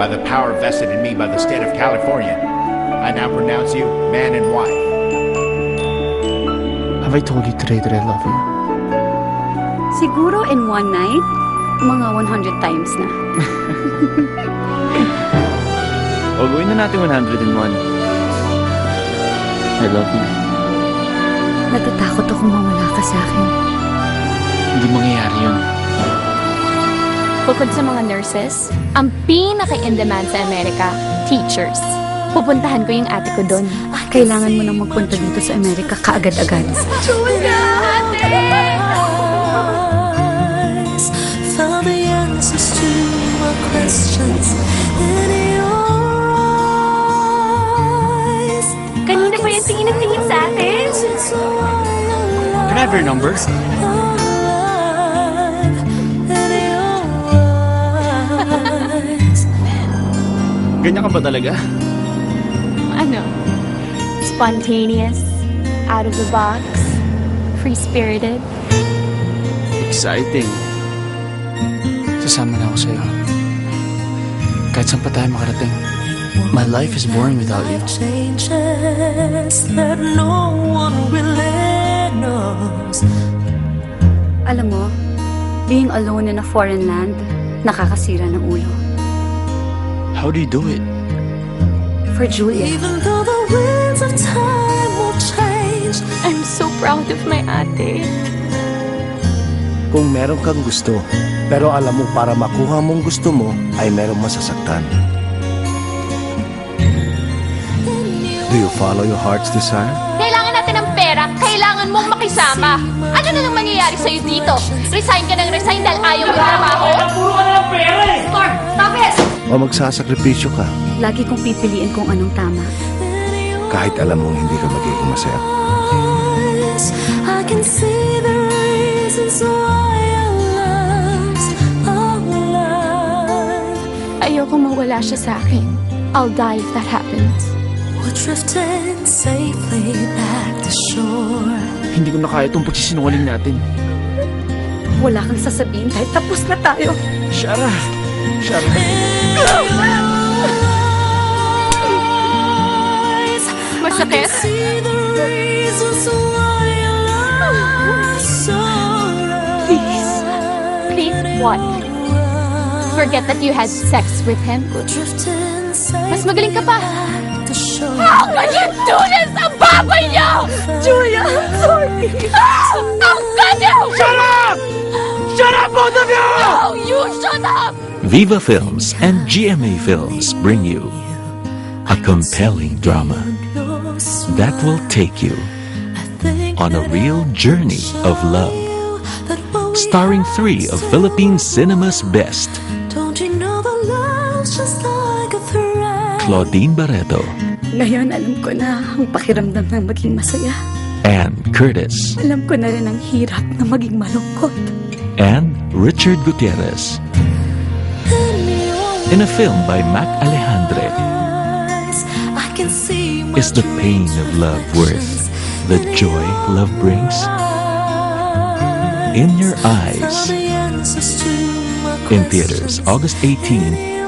by the power vested in me by the state of California, I now pronounce you man and wife. Have I told you today that I love you? Siguro in one night, mga 100 times na. O, gawin na natin 101. I love you. Natatakot akong mawala ka sa akin. Hindi mangyayari yun. Bukod sa mga nurses, ang pinaka-in-demand sa Amerika, teachers. Pupuntahan ko yung ate ko doon. Kailangan mo nang magpunta dito sa Amerika kaagad-agad. Julia! Ate! Found the answers to my questions in your eyes. Kanina pa yung tingin ng tingin sa atin. Can I have your number? Ganyan ka ba talaga? Ano? Spontaneous, out of the box, free-spirited. Exciting. Sasama na ako sa'yo. Kahit saan pa tayo makarating. My life is boring without you. Changes that no one really knows. Alam mo, being alone in a foreign land, nakakasira ng ulo. How do you do it? For Julia. Even though the winds of time will change. I'm so proud of my ate. Kung meron kang gusto, pero alam mo para makuha mong gusto mo, ay merong masasaktan. Do you follow your heart's desire? Kailangan natin ng pera, kailangan mong makisama. Ano na lang mangyayari sa'yo dito? Resign ka ng resign dahil ayaw mo trabaho? Puro ka na ng pera eh! Mark, stop it! O magsasakripisyo ka, Lagi kong pipiliin kung anong tama. kahit alam mong hindi ka magiging masaya. I can see the reasons why our love's alive. Ayoko mawala siya sa akin. I'll die if that happens. We're drifting safely back to shore. Hindi ko na kaya itong pagsisinungaling natin. Wala kang sasabihin dahil tapos na tayo. Shara! Shara! Masakit? See the reasons why our love's so alive. Please. Please, what? Forget that you had sex with him? We're drifting Mas magaling ka pa. back to shore. How could you do this? Ang babay niyo! Julia, I'm sorry. How could you? Shut up! Shut up, both of you! No, you shut up! Viva Films and GMA Films bring you a compelling drama that will take you on a real journey of love. Starring three of Philippine cinema's best: Don't you know the love's just like a thread? Claudine Barreto Ngayon, alam ko na ang pakiramdam ng maging masaya. and Curtis, Alam ko na rin ang hirap na maging malungkot. and Richard Gutierrez. In a film by Mac Alejandre, I can see is the pain of love worth the joy love brings? In Your Eyes. In theaters, August 18,